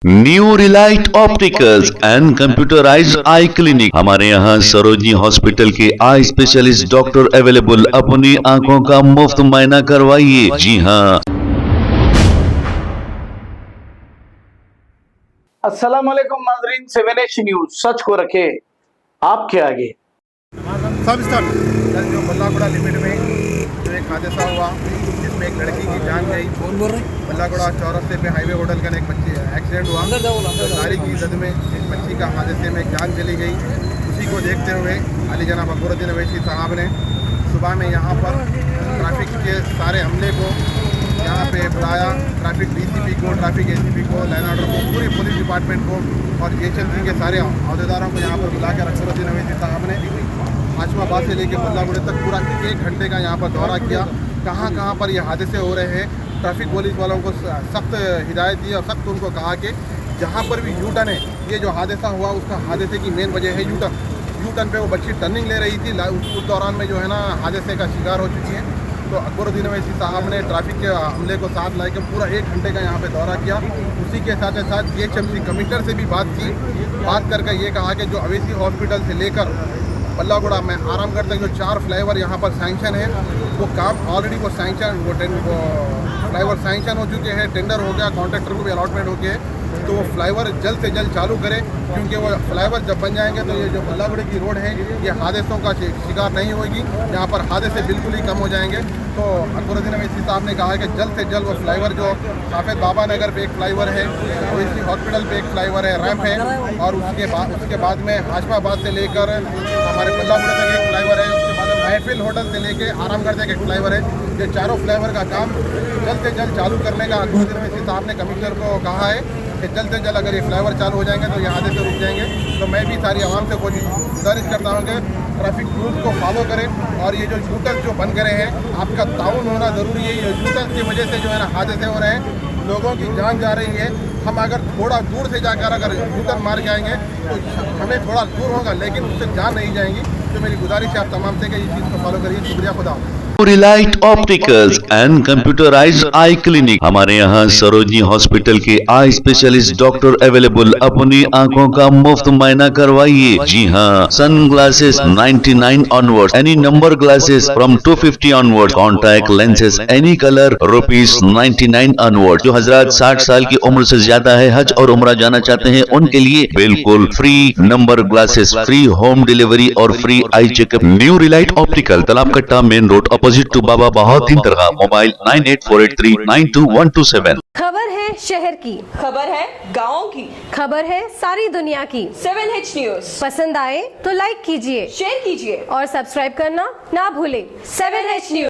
New Relight opticals and computerised I clinic. हमारे यहाँ Sarojini hospital के आई स्पेशलिस्ट डॉक्टर अवेलेबल। अपनी आंखों का मुफ्त मुआयना करवाइए। जी हाँ। अस्सलाम वालेकुम नाज़रीन, 7H न्यूज सच को रखे आपके आगे। सब स्टार्ट कल जो बल्लागुड़ा लिमिट में जो एक हादसा हुआ जिसमें एक लड़की की जान गई। बल्लागुड़ा चौरस्ते पे हाईवे होटल का एक बच्ची एक्सीडेंट हुआ। तो गाड़ी की जद में एक बच्ची का हादसे में जान चली गई। उसी को देखते हुए अली जनाब अकबरुद्दीन अवैसी साहब ने सुबह में यहाँ पर ट्रैफिक के सारे अमले को यहाँ पे बुलाया। ट्रैफिक डीसीपी को, ट्रैफिक एसीपी को, लाइन ऑर्डर को, पूरी पुलिस डिपार्टमेंट को और एचएमसी के सारे अहदेदारों को यहाँ पर बुलाकर अकबरुद्दीन अवैसी साहब ने आशमाबाद से लेकर बल्लागुड़े तक पूरा 1 घंटे का यहाँ पर दौरा किया। कहाँ पर ये हादसे हो रहे हैं, ट्रैफिक पुलिस वालों को सख्त हिदायत दी और सख्त उनको कहा कि जहाँ पर भी यू टर्न है, ये जो हादसा हुआ उसका हादसे की मेन वजह है यू टर्न पे वो बच्ची टर्निंग ले रही थी। उस दौरान में जो है ना हादसे का शिकार हो चुकी है। तो अकबरुद्दीन अवैसी साहब ने ट्रैफिक के हमले को साथ लाकर पूरा 1 घंटे का यहाँ पे दौरा किया। उसी के साथ साथ एचएमसी कमिश्नर से भी बात की। बात करके ये कहा कि जो अवैसी हॉस्पिटल से लेकर बल्लागुड़ा में आरामगढ़ तक जो 4 फ्लाईओवर यहाँ पर सैंक्शन है, वो काम ऑलरेडी वो फ्लाईओवर सैंक्शन हो चुके हैं। टेंडर हो गया, कॉन्ट्रैक्टर को भी अलॉटमेंट हो गया है। तो वो फ्लाईओवर जल्द से जल्द चालू करें, क्योंकि वो फ्लाईओवर जब बन जाएंगे तो ये जो बल्लागुड़े की रोड है ये हादसों का शिकार नहीं होगी। यहाँ पर हादसे बिल्कुल ही कम हो जाएंगे। तो अकबरुद्दीन अवैसी साहब ने कहा है कि जल्द से जल्द वो फ्लाईओवर जो सफ़ेद बाबा नगर पे एक फ्लाईओवर है, ओवैसी हॉस्पिटल पे एक फ्लाईओवर है, रैंप है, और उसके बाद में हाशमाबाद से लेकर हमारे बल्लागुड़े तक एक फ्लाईओवर है। उसके बाद महफिल होटल से लेकर आरामगढ़ तक एक फ्लाईओवर है। ये चारों फ्लाईओवर का काम जल्द से जल्द चालू करने का अकबरुद्दीन अवैसी साहब ने कमिश्नर को कहा है कि जल्द से जल्द अगर ये फ्लाईओवर चालू हो जाएंगे तो ये हादसे रुक जाएंगे। तो मैं भी सारी आवाम से गुजारिश करता हूँ कि ट्रैफिक रूल्स को फॉलो करें और ये जो यूटर्न जो बन गए हैं, आपका ताउन होना ज़रूरी है। ये यूटर्न की वजह से जो है ना हादसे हो रहे हैं, लोगों की जान जा रही है। हम अगर थोड़ा दूर से जाकर अगर यूटर्न मार के आएंगे तो हमें थोड़ा दूर होगा, लेकिन उससे जान नहीं जाएंगी। तो मेरी गुजारिश है आप तमाम से कि इस चीज़ को फॉलो करिए। शुक्रिया, खुदा। Relight opticals and computerised I clinic. हमारे यहाँ सरोजनी हॉस्पिटल के आई स्पेशलिस्ट डॉक्टर अवेलेबल। अपनी आंखों का मुफ्त मुआयना करवाइए। जी हाँ। Sunglasses 99 onward, any number glasses from 250 onward, contact lenses any colour ₹99 onward. जो हजरात 60 साल की उम्र से ज्यादा है, हज और उम्रा जाना चाहते हैं, उनके लिए बिल्कुल free number glasses, free home delivery और free eye checkup. New Relight optical, Talab Katta, main road, opposite to Baba Bahauddin दरगाह। मोबाइल 9848392127। खबर है शहर की, खबर है गाँव की, खबर है सारी दुनिया की। 7H न्यूज पसंद आए तो लाइक कीजिए, शेयर कीजिए और सब्सक्राइब करना ना भूलें। 7H news.